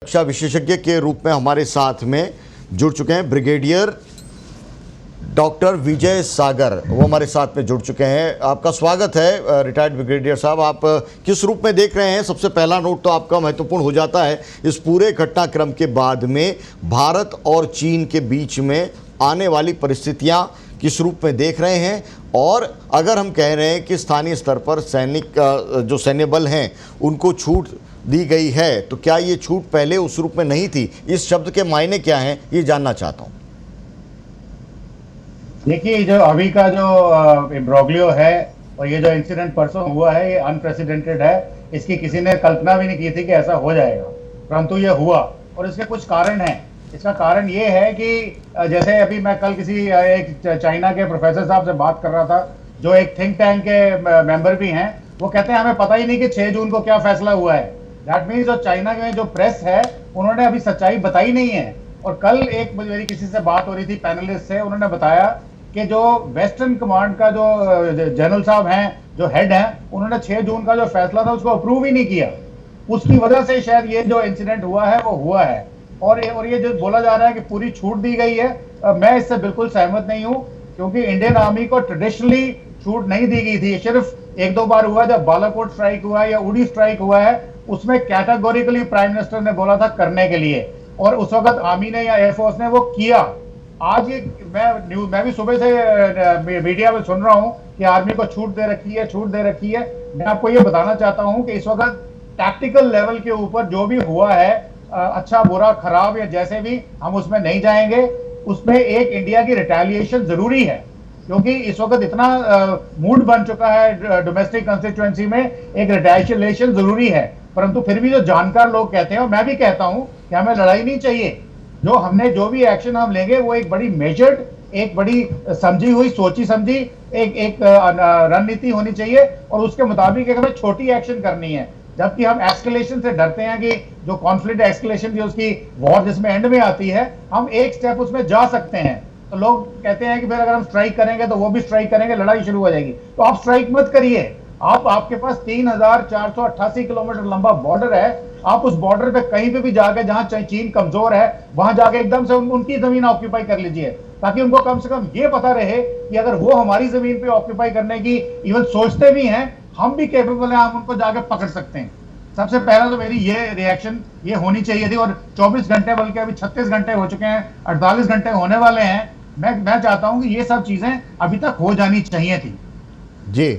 रक्षा विशेषज्ञ के रूप में हमारे साथ में जुड़ चुके हैं ब्रिगेडियर डॉक्टर विजय सागर, वो हमारे साथ में जुड़ चुके हैं। आपका स्वागत है रिटायर्ड ब्रिगेडियर साहब। आप किस रूप में देख रहे हैं? सबसे पहला नोट तो आपका महत्वपूर्ण हो जाता है, इस पूरे घटनाक्रम के बाद में भारत और चीन के बीच में आने वाली परिस्थितियां किस रूप में देख रहे हैं? और अगर हम कह रहे हैं कि स्थानीय स्तर पर जो सैन्य बल हैं उनको छूट दी गई है, तो क्या ये छूट पहले उस रूप में नहीं थी? इस शब्द के मायने क्या हैं, ये जानना चाहता हूं। देखिए, जो अभी का जो इम्ब्रोग्लियो है और ये जो इंसिडेंट परसों हुआ है, ये अनप्रेसिडेंटेड है। इसकी किसी ने कल्पना भी नहीं की थी कि ऐसा हो जाएगा, परंतु ये हुआ और इसके कुछ कारण हैं। इसका कारण ये है कि जैसे अभी मैं कल किसी एक चाइना के प्रोफेसर साहब से बात कर रहा था, जो एक थिंक टैंक के मेंबर भी हैं। वो कहते हैं हमें पता ही नहीं कि 6 जून को क्या फैसला हुआ है। दैट मीन्स जो चाइना में जो प्रेस है उन्होंने अभी सच्चाई बताई नहीं है। और कल एक मेरी किसी से बात हो रही थी पैनलिस्ट से, उन्होंने बताया कि जो वेस्टर्न कमांड का जो जनरल साहब हैं, जो हेड हैं, उन्होंने 6 जून का जो फैसला था उसको अप्रूव ही नहीं किया। उसकी वजह से शायद ये जो इंसिडेंट हुआ है वो हुआ है। और ये जो बोला जा रहा है कि पूरी छूट दी गई है, मैं इससे बिल्कुल सहमत नहीं हूँ, क्योंकि इंडियन आर्मी को ट्रेडिशनली छूट नहीं दी गई थी। सिर्फ 1-2 बार हुआ, जब बालाकोट स्ट्राइक हुआ है या उड़ी स्ट्राइक हुआ है, उसमें कैटेगोरिकली प्राइम मिनिस्टर ने बोला था करने के लिए, और उस वक्त आर्मी ने या एयरफोर्स ने वो किया। आज ये मैं भी सुबह से मीडिया में सुन रहा हूं कि आर्मी को छूट दे रखी है। मैं आपको ये बताना चाहता हूं कि इस वक्त टैक्टिकल लेवल के ऊपर जो भी हुआ है, अच्छा बुरा खराब या जैसे भी, हम उसमें नहीं जाएंगे। उसमें एक इंडिया की रिटेलिएशन जरूरी है, क्योंकि इस वक्त इतना मूड बन चुका है डोमेस्टिक कंस्टिट्यूएंसी में, एक रिटेलिएशन जरूरी है। परंतु फिर भी जो जानकार लोग कहते हैं, और मैं भी कहता हूं कि हमें लड़ाई नहीं चाहिए। जो भी एक्शन हम लेंगे वो एक बड़ी मेजर्ड, एक बड़ी समझी हुई, सोची समझी एक रणनीति होनी चाहिए, और उसके मुताबिक हमें छोटी एक्शन करनी है। जबकि हम एस्केलेशन से डरते हैं कि जो कॉन्फ्लिक्ट एस्केलेशन की उसकी वॉर जिसमें एंड में आती है, हम एक स्टेप उसमें जा सकते हैं। तो लोग कहते हैं कि फिर अगर हम स्ट्राइक करेंगे तो वो भी स्ट्राइक करेंगे, लड़ाई शुरू हो जाएगी। तो आप स्ट्राइक मत करिए। आपके पास 3488 किलोमीटर लंबा बॉर्डर है। आप उस बॉर्डर पे कहीं पे भी जाके, जहां चीन कमजोर है, वहां जाके एकदम से उनकी जमीन ऑक्यूपाई कर लीजिए, ताकि उनको कम से कम ये पता रहे कि अगर वो हमारी जमीन पे ऑक्यूपाई करने की इवन सोचते भी हैं, हम भी कैपेबल हैं, हम उनको जाके पकड़ सकते हैं। सबसे पहला तो मेरी ये रिएक्शन ये होनी चाहिए थी। और 24 घंटे, बल्कि अभी 36 घंटे हो चुके हैं, 48 घंटे होने वाले हैं। मैं चाहता हूं कि ये सब चीजें अभी तक हो जानी चाहिए थी। जी,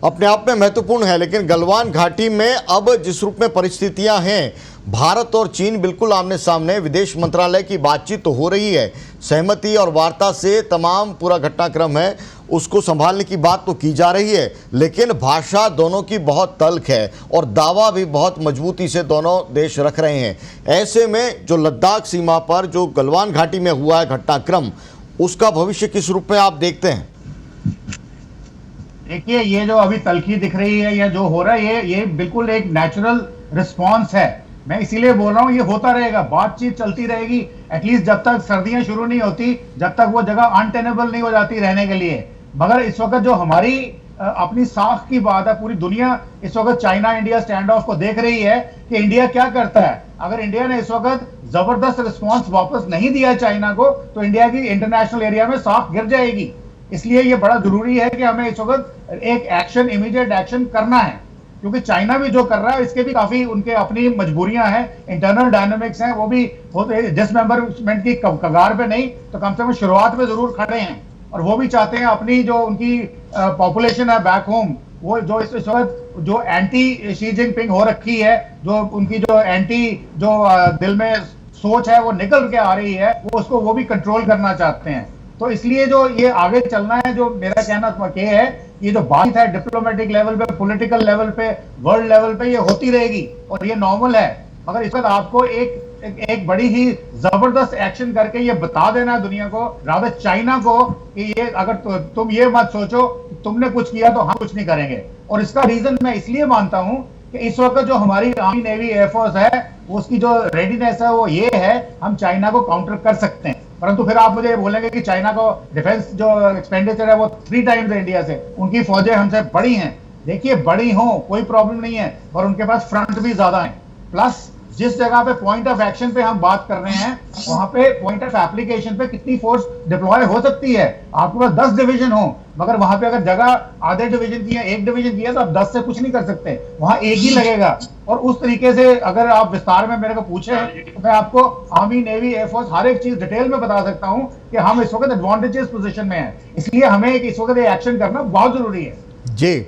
अपने आप में महत्वपूर्ण है, लेकिन गलवान घाटी में अब जिस रूप में परिस्थितियां हैं, भारत और चीन बिल्कुल आमने सामने। विदेश मंत्रालय की बातचीत तो हो रही है, सहमति और वार्ता से तमाम पूरा घटनाक्रम है उसको संभालने की बात तो की जा रही है, लेकिन भाषा दोनों की बहुत तल्ख है और दावा भी बहुत मजबूती से दोनों देश रख रहे हैं। ऐसे में जो लद्दाख सीमा पर जो गलवान घाटी में हुआ है घटनाक्रम, उसका भविष्य किस रूप में आप देखते हैं? देखिए, ये जो अभी तलखी दिख रही है या जो हो रहा है, ये बिल्कुल एक नेचुरल रिस्पॉन्स है। मैं इसीलिए बोल रहा हूँ, ये होता रहेगा, बातचीत चलती रहेगी, एटलीस्ट जब तक सर्दियां शुरू नहीं होती, जब तक वो जगह अनटेनेबल नहीं हो जाती रहने के लिए। मगर इस वक्त जो हमारी अपनी साख की बात है, पूरी दुनिया इस वक्त चाइना इंडिया स्टैंड ऑफ को देख रही है कि इंडिया क्या करता है। अगर इंडिया ने इस वक्त जबरदस्त रिस्पॉन्स वापस नहीं दिया चाइना को, तो इंडिया की इंटरनेशनल एरिया में साख गिर जाएगी। इसलिए ये बड़ा जरूरी है कि हमें इस वक्त एक एक्शन, इमीडिएट एक्शन करना है, क्योंकि चाइना भी जो कर रहा है इसके भी काफी उनके अपनी मजबूरियां हैं, इंटरनल डायनामिक्स हैं। वो भी डिसमेंबरमेंट की कगार पे नहीं तो कम से कम शुरुआत में जरूर खड़े हैं, और वो भी चाहते हैं अपनी जो उनकी पॉपुलेशन है बैक होम, वो जो इस वक्त जो एंटी शी जिनपिंग हो रखी है, जो उनकी जो एंटी जो दिल में सोच है वो निकल के आ रही है, वो भी कंट्रोल करना चाहते हैं। तो इसलिए जो ये आगे चलना है, जो मेरा कहना ये है, ये जो बात है डिप्लोमेटिक लेवल पे, पॉलिटिकल लेवल पे, वर्ल्ड लेवल पे, ये होती रहेगी और ये नॉर्मल है। मगर इस वक्त आपको एक बड़ी ही जबरदस्त एक्शन करके ये बता देना दुनिया को, रादर चाइना को, कि ये अगर तुम ये मत सोचो कि तुमने कुछ किया तो हम कुछ नहीं करेंगे। और इसका रीजन मैं इसलिए मानता हूं कि इस वक्त जो हमारी आर्मी, नेवी, एयरफोर्स है, उसकी जो रेडीनेस है वो ये है, हम चाइना को काउंटर कर सकते हैं। परंतु फिर आप मुझे बोलेंगे कि चाइना को डिफेंस जो एक्सपेंडिचर है वो 3 टाइम्स है इंडिया से, उनकी फौजें हमसे बड़ी हैं। देखिए, बड़ी हो कोई प्रॉब्लम नहीं है, और उनके पास फ्रंट भी ज्यादा है, प्लस जिस जगह पे पॉइंट ऑफ एक्शन पे हम बात कर रहे हैं वहां पे पॉइंट ऑफ एप्लीकेशन पे कितनी फोर्स डिप्लॉय हो सकती है। आपके पास 10 डिवीजन हो, मगर वहां पे अगर जगह आधे डिवीजन की है, एक डिवीजन की है, तो आप 10 से कुछ नहीं कर सकते, वहां एक ही लगेगा। और उस तरीके से अगर आप विस्तार में मेरे को पूछे तो मैं आपको आर्मी, नेवी, एयरफोर्स हर एक चीज डिटेल में बता सकता हूं कि हम इस वक्त एडवांटेजेस पोजीशन में हैं, इसलिए हमें इस वक्त एक्शन करना बहुत जरूरी है। जी।